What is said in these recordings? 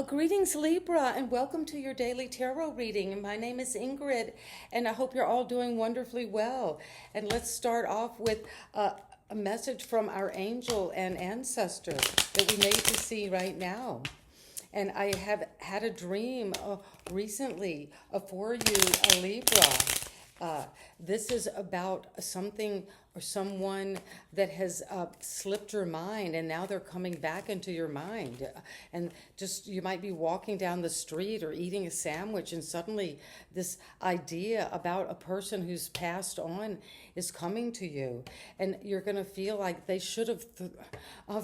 Greetings, Libra, and welcome to your daily tarot reading. And my name is Ingrid, and I hope you're all doing wonderfully well. And let's start off with a message from our angel and ancestor that we may be seeing right now. And I have had a dream recently for you, Libra. This is about something or someone that has slipped your mind, and now they're coming back into your mind. And just you might be walking down the street or eating a sandwich, and suddenly this idea about a person who's passed on is coming to you, and you're going to feel like they should have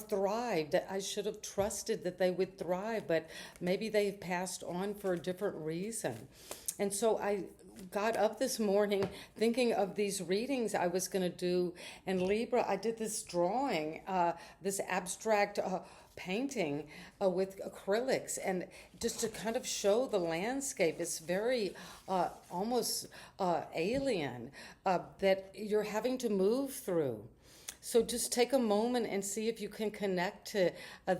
thrived. I should have trusted that they would thrive, but maybe they've passed on for a different reason. And so I got up this morning thinking of these readings I was going to do. And Libra, I did this drawing, this abstract painting with acrylics, and just to kind of show the landscape. It's very almost alien that you're having to move through. So just take a moment and see if you can connect to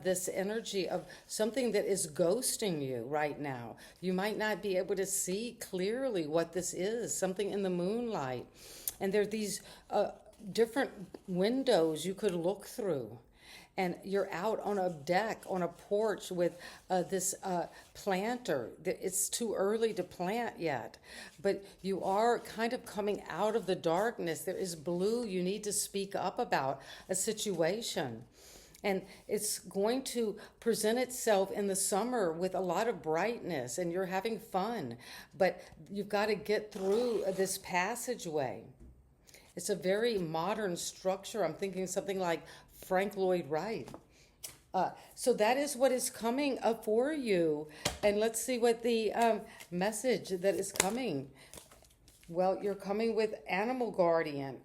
this energy of something that is ghosting you right now. You might not be able to see clearly what this is, something in the moonlight. And there are these different windows you could look through. And you're out on a deck, on a porch with this planter. It's too early to plant yet, but you are kind of coming out of the darkness. There is blue you need to speak up about a situation. And it's going to present itself in the summer with a lot of brightness, and you're having fun. But you've got to get through this passageway. It's a very modern structure. I'm thinking something like Frank Lloyd Wright. So that is what is coming up for you. And let's see what the message that is coming. Well, you're coming with Animal Guardian.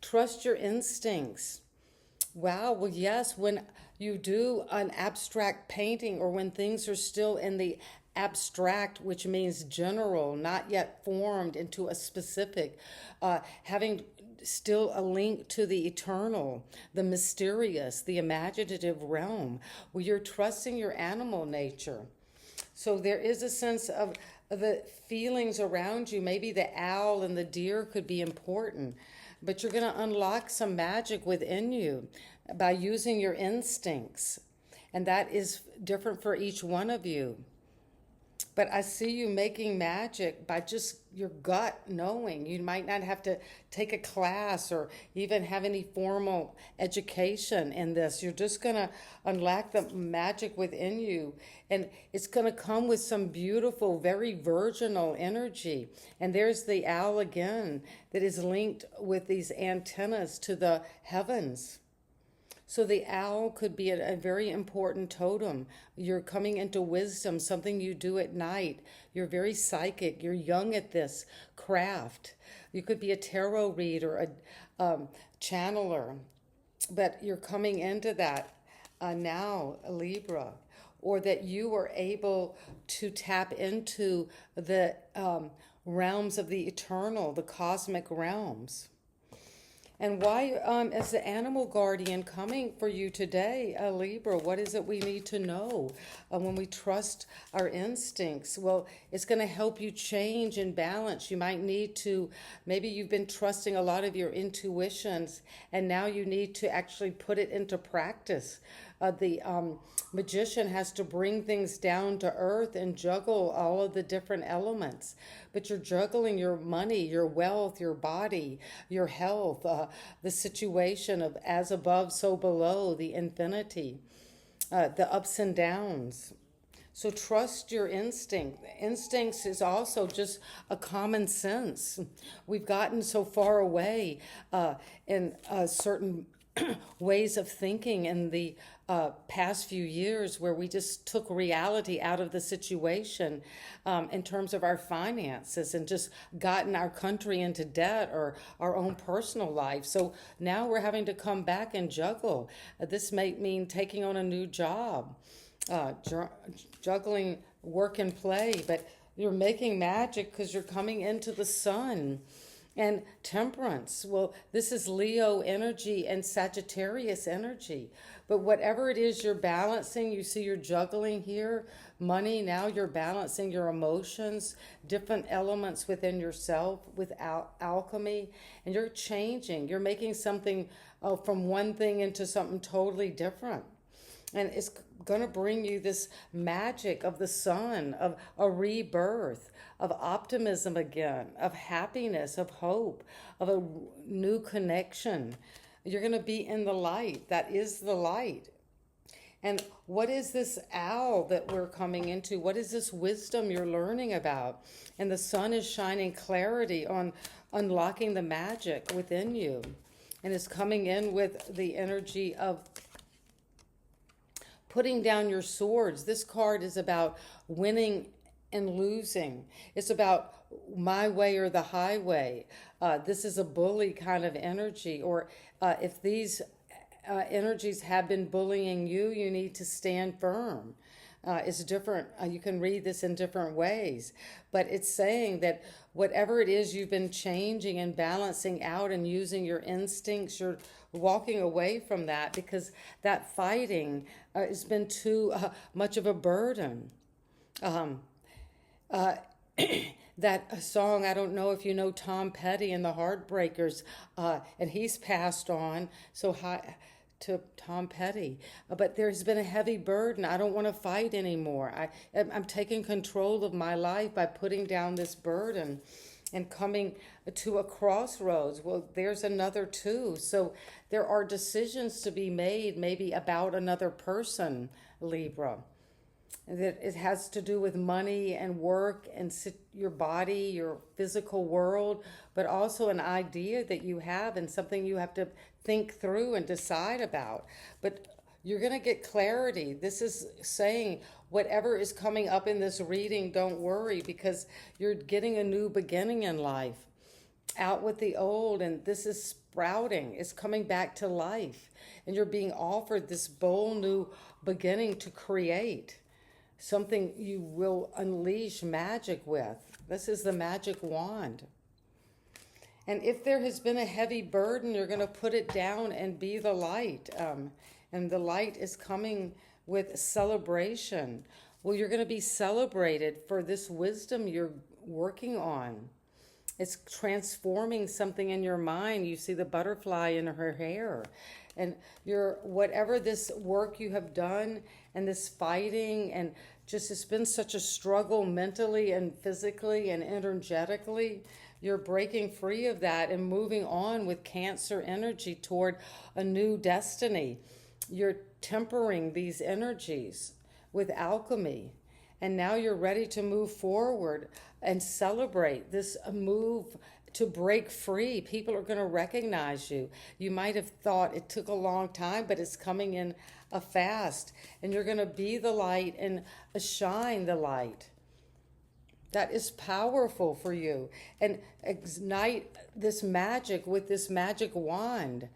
Trust your instincts. Wow, well, yes, when you do an abstract painting, or when things are still in the abstract, which means general, not yet formed into a specific, having still a link to the eternal, the mysterious, the imaginative realm, where you're trusting your animal nature. So there is a sense of the feelings around you. Maybe the owl and the deer could be important, but you're going to unlock some magic within you by using your instincts. And that is different for each one of you. But I see you making magic by just your gut knowing. You might not have to take a class or even have any formal education in this. You're just going to unlock the magic within you. And it's going to come with some beautiful, very virginal energy. And there's the owl again that is linked with these antennas to the heavens. So the owl could be a very important totem. You're coming into wisdom, something you do at night. You're very psychic. You're young at this craft. You could be a tarot reader, a channeler, but you're coming into that now, Libra, or that you are able to tap into the realms of the eternal, the cosmic realms. And why is the Animal Guardian coming for you today, Libra? What is it we need to know when we trust our instincts? Well, it's going to help you change and balance. You might need to, maybe you've been trusting a lot of your intuitions, and now you need to actually put it into practice. The magician has to bring things down to earth and juggle all of the different elements. But you're juggling your money, your wealth, your body, your health, the situation of as above, so below, the infinity, the ups and downs. So trust your instinct. Instincts is also just a common sense. We've gotten so far away in certain ways of thinking in the past few years, where we just took reality out of the situation in terms of our finances, and just gotten our country into debt or our own personal life. So now we're having to come back and juggle. This may mean taking on a new job, juggling work and play, but you're making magic because you're coming into the sun. And temperance, well, this is Leo energy and Sagittarius energy. But whatever it is you're balancing, you see you're juggling here, money, now you're balancing your emotions, different elements within yourself with alchemy, and you're changing. You're making something from one thing into something totally different. And it's going to bring you this magic of the sun, of a rebirth, of optimism again, of happiness, of hope, of a new connection. You're going to be in the light. That is the light. And what is this owl that we're coming into? What is this wisdom you're learning about? And the sun is shining clarity on unlocking the magic within you. And it's coming in with the energy of putting down your swords. This card is about winning and losing. It's about my way or the highway. This is a bully kind of energy. Or if these energies have been bullying you, you need to stand firm. It's different. You can read this in different ways. But it's saying that whatever it is you've been changing and balancing out and using your instincts, you're walking away from that because that fighting has been too much of a burden. That song, I don't know if you know Tom Petty and the Heartbreakers, and he's passed on. So hi to Tom Petty. But there's been a heavy burden. I don't want to fight anymore. I'm taking control of my life by putting down this burden and coming to a crossroads. Well, there's another too. So there are decisions to be made, maybe about another person, Libra. That it has to do with money and work and your body, your physical world, but also an idea that you have and something you have to think through and decide about. But you're going to get clarity. This is saying whatever is coming up in this reading, don't worry, because you're getting a new beginning in life. Out with the old, and this is sprouting. It's coming back to life. And you're being offered this bold new beginning to create something you will unleash magic with. This is the magic wand. And if there has been a heavy burden, you're going to put it down and be the light. And the light is coming with celebration. Well, you're going to be celebrated for this wisdom you're working on. It's transforming something in your mind. You see the butterfly in her hair. And whatever this work you have done and this fighting and just it's been such a struggle mentally and physically and energetically, you're breaking free of that and moving on with Cancer energy toward a new destiny. You're tempering these energies with alchemy. And now you're ready to move forward and celebrate this move to break free. People are going to recognize you. You might have thought it took a long time, but it's coming in a fast. And you're going to be the light and shine the light. That is powerful for you. And ignite this magic with this magic wand.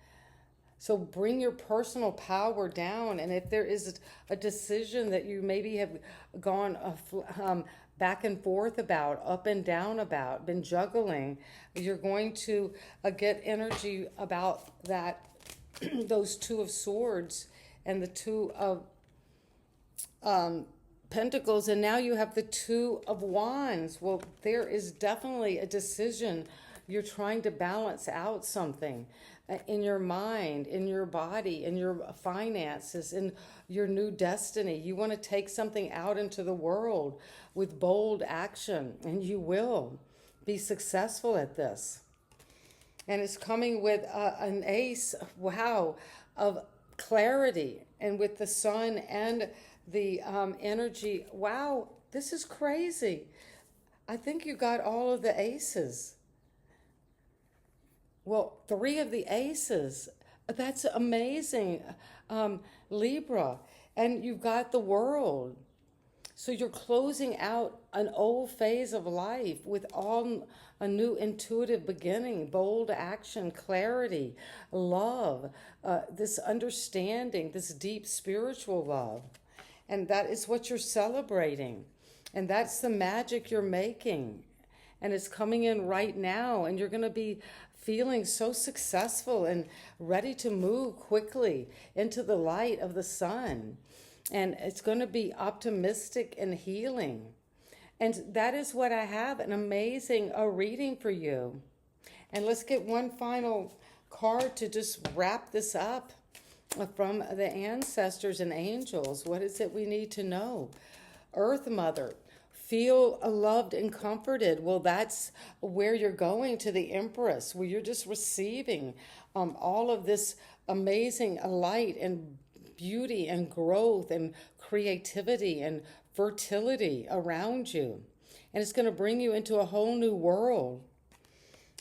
So bring your personal power down. And if there is a decision that you maybe have gone back and forth about, up and down about, been juggling, you're going to get energy about that, those Two of Swords and the Two of Pentacles, and now you have the Two of Wands. Well, there is definitely a decision. You're trying to balance out something in your mind, in your body, in your finances, in your new destiny. You want to take something out into the world with bold action, and you will be successful at this. And it's coming with an ace, wow, of clarity, and with the sun and the energy. Wow, this is crazy. I think you got all of the aces. Well, 3 of the aces. That's amazing, Libra. And you've got the World. So you're closing out an old phase of life with all a new intuitive beginning, bold action, clarity, love, this understanding, this deep spiritual love. And that is what you're celebrating. And that's the magic you're making. and it's coming in right now, and you're going to be feeling so successful and ready to move quickly into the light of the sun. And it's going to be optimistic and healing. And that is what I have, an amazing reading for you. And let's get one final card to just wrap this up from the ancestors and angels. What is it we need to know? Earth Mother, feel loved and comforted. Well, that's where you're going, to the Empress, where you're just receiving all of this amazing light and beauty and growth and creativity and fertility around you. And it's going to bring you into a whole new world.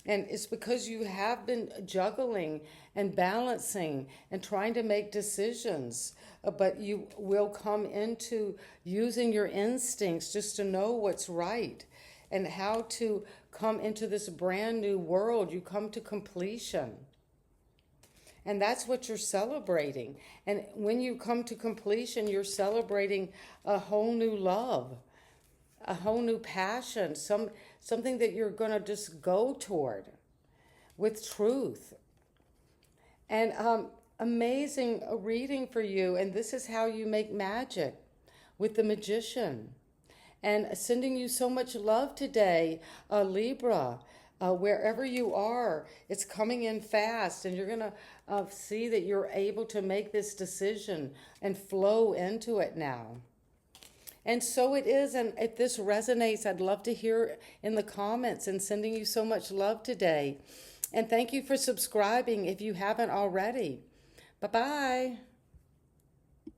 And it's because you have been juggling and balancing and trying to make decisions, but you will come into using your instincts just to know what's right and how to come into this brand new world. You come to completion. And that's what you're celebrating. And when you come to completion, you're celebrating a whole new love, a whole new passion, something that you're going to just go toward with truth. And amazing reading for you. And this is how you make magic with the Magician. And sending you so much love today, Libra. Wherever you are, it's coming in fast, and you're going to see that you're able to make this decision and flow into it now. And so it is, and if this resonates, I'd love to hear in the comments, and sending you so much love today. And thank you for subscribing if you haven't already. Bye-bye.